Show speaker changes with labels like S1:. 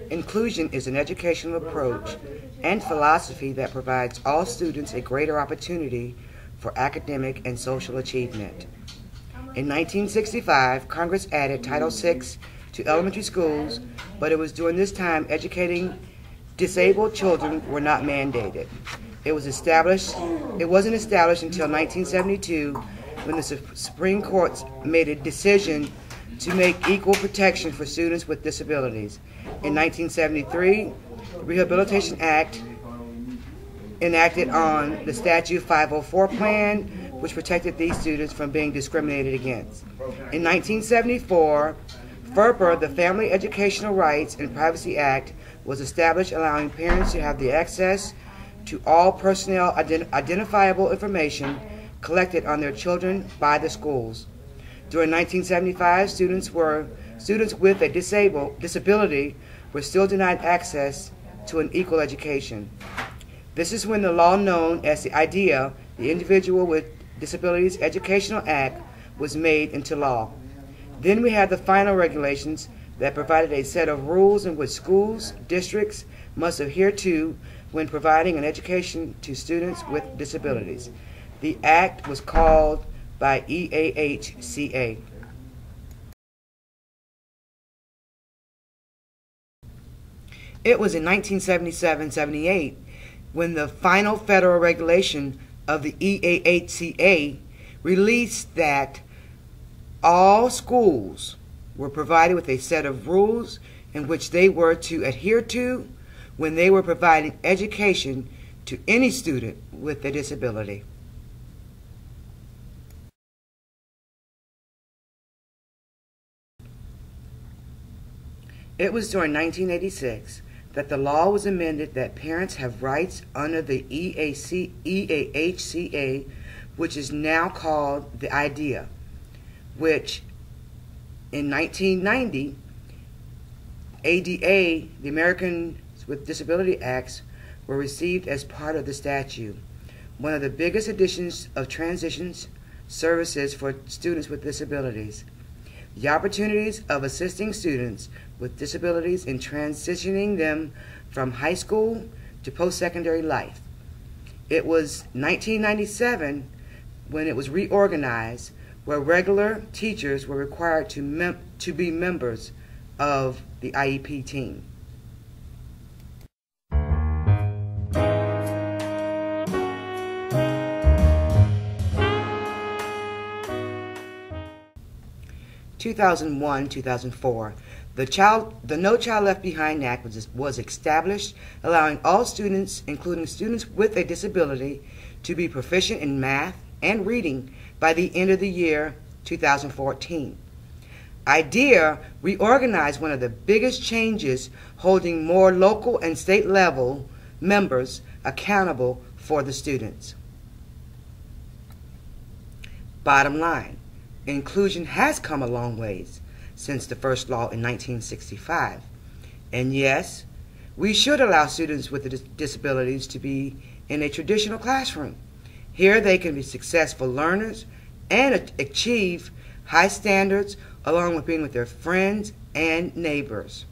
S1: Inclusion is an educational approach and philosophy that provides all students a greater opportunity for academic and social achievement. In 1965, Congress added Title VI to elementary schools, but it was during this time educating disabled children were not mandated. It wasn't established until 1972 when the Supreme Court made a decision to make equal protection for students with disabilities. In 1973, the Rehabilitation Act enacted on the Statute 504 plan, which protected these students from being discriminated against. In 1974, FERPA, the Family Educational Rights and Privacy Act, was established, allowing parents to have the access to all personnel identifiable information collected on their children by the schools. During 1975, students with a disability were still denied access to an equal education. This is when the law known as the IDEA, the Individual with Disabilities Educational Act, was made into law. Then we had the final regulations that provided a set of rules in which schools, districts must adhere to when providing an education to students with disabilities. The act was called by EAHCA. It was in 1977-78 when the final federal regulation of the EAHCA released that all schools were provided with a set of rules in which they were to adhere to when they were providing education to any student with a disability. It was during 1986 that the law was amended that parents have rights under the EAHCA, which is now called the IDEA, which in 1990, ADA, the Americans with Disability Acts, were received as part of the statute. One of the biggest additions of transitions services for students with disabilities. The opportunities of assisting students with disabilities in transitioning them from high school to post-secondary life. It was 1997 when it was reorganized, where regular teachers were required to be members of the IEP team. In 2001-2004, the No Child Left Behind Act was established, allowing all students, including students with a disability, to be proficient in math and reading by the end of the year 2014. IDEA reorganized one of the biggest changes, holding more local and state level members accountable for the students. Bottom line, inclusion has come a long ways since the first law in 1965. And yes, we should allow students with disabilities to be in a traditional classroom. Here they can be successful learners and achieve high standards along with being with their friends and neighbors.